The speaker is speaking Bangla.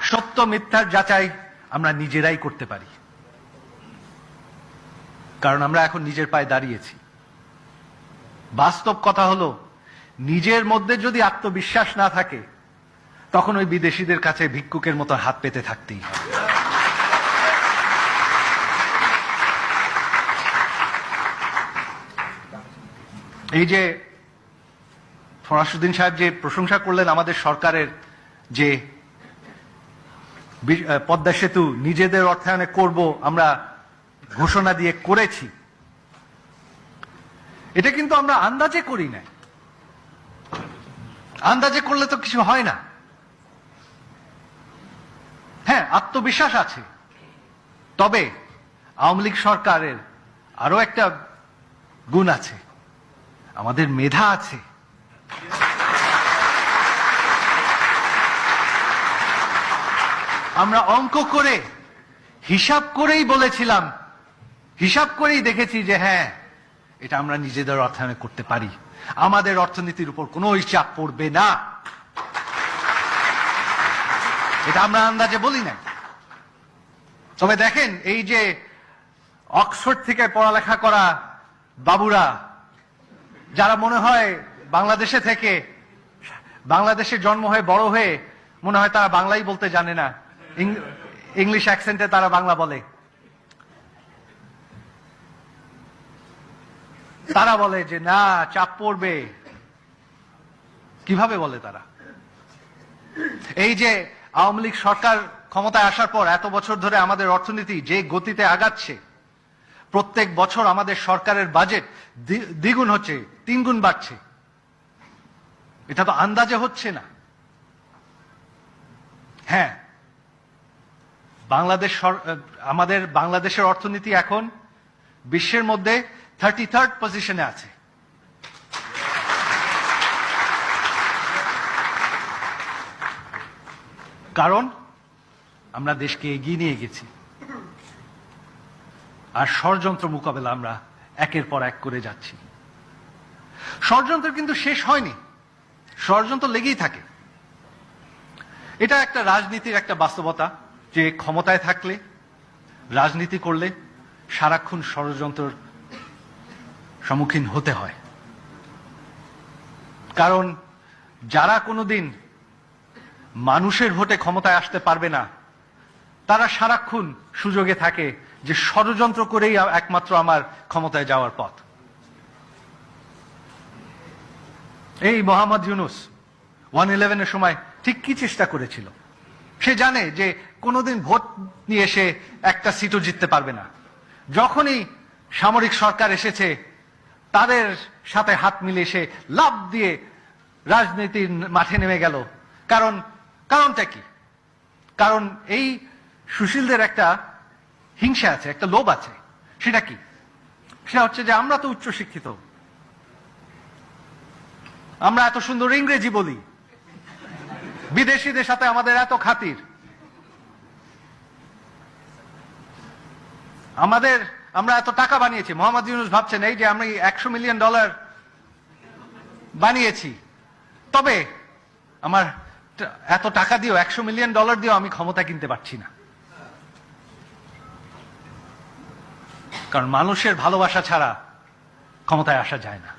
সত্য মিথ্যার যাচাই আমরা নিজেরাই করতে পারি, কারণ আমরা এখন নিজের পায়ে দাঁড়িয়েছি। বাস্তব কথা হলো, নিজের মধ্যে যদি আত্মবিশ্বাস না থাকে তখন ওই বিদেশিদের কাছে ভিক্ষুকের মতো হাত পেতে থাকতেই হবে। এই যে ফরাসুদ্দিন সাহেব যে প্রশংসা করলেন আমাদের সরকারের, যে পদ্মা সেতু নিজেদের অর্থায়নে করব আমরা ঘোষণা দিয়ে করেছি, এটা কিন্তু আমরা আন্দাজে করি না। আন্দাজে করলে তো কিছু হয় না। হ্যাঁ, আত্মবিশ্বাস আছে, তবে আওয়ামী লীগ সরকারের আরো একটা গুণ আছে, আমাদের মেধা আছে। আমরা অঙ্ক করে হিসাব করেই বলেছিলাম, হিসাব করেই দেখেছি যে হ্যাঁ, এটা আমরা নিজেদের অর্থায়নে করতে পারি, আমাদের অর্থনীতির উপর কোনো চাপ পড়বে না। এটা আমরা আন্দাজে বলি না। তবে দেখেন, এই যে অক্সফোর্ড থেকে পড়ালেখা করা বাবুরা, যারা মনে হয় বাংলাদেশে থেকে, বাংলাদেশে জন্ম হয়ে বড় হয়ে মনে হয় তারা বাংলাই বলতে জানে না, ইংলিশ অ্যাকসেন্টে তারা বাংলা বলে, তারা বলে যে না, চাপ পড়বে। কিভাবে বলে তারা? এই যে আওয়ামী লীগ সরকার ক্ষমতায় আসার পর এত বছর ধরে আমাদের অর্থনীতি যে গতিতে আগাচ্ছে, প্রত্যেক বছর আমাদের সরকারের বাজেট দ্বিগুণ হচ্ছে, 3 গুণ বাড়ছে। এটা তো আন্দাজে হচ্ছে না। হ্যাঁ, আমাদের বাংলাদেশের অর্থনীতি এখন বিশ্বের মধ্যে 33rd পজিশনে আছে। কারণ আমরা দেশকে এগিয়ে নিয়ে গেছি, আর ষড়যন্ত্র মোকাবেলা আমরা একের পর এক করে যাচ্ছি। ষড়যন্ত্র কিন্তু শেষ হয়নি, ষড়যন্ত্র লেগেই থাকে। এটা একটা রাজনীতির একটা বাস্তবতা, যে ক্ষমতায় থাকলে, রাজনীতি করলে সারাক্ষণ ষড়যন্ত্রের সম্মুখীন হতে হয়। কারণ যারা কোনোদিন মানুষের ভোটে ক্ষমতায় আসতে পারবে না, তারা সারাক্ষণ সুযোগে থাকে যে ষড়যন্ত্র করেই একমাত্র আমার ক্ষমতায় যাওয়ার পথ। এই মোহাম্মদ ইউনূস 111-এর সময় ঠিক কি চেষ্টা করেছিল? সে জানে যে কোনোদিন ভোট নিয়ে এসে একটা সিটও জিততে পারবে না। যখনই সামরিক সরকার এসেছে, তাদের সাথে হাত মিলিয়ে সে লাফ দিয়ে রাজনীতির মাঠে নেমে গেল। কারণটা কি? কারণ এই সুশীলদের একটা হিংসা আছে, একটা লোভ আছে। সেটা কি? সেটা হচ্ছে যে আমরা তো উচ্চ শিক্ষিত, আমরা এত সুন্দর ইংরেজি বলি, বিদেশিদের সাথে আমাদের এত খাতির, আমরা এত টাকা বানিয়েছি। মোহাম্মদ ইউনূস ভাবছেন এই যে আমি $100 মিলিয়ন বানিয়েছি, তবে আমার এত টাকা দিয়েও, $100 মিলিয়ন দিয়েও আমি ক্ষমতা কিনতে পারছি না। কারণ মানুষের ভালোবাসা ছাড়া ক্ষমতায় আসা যায় না।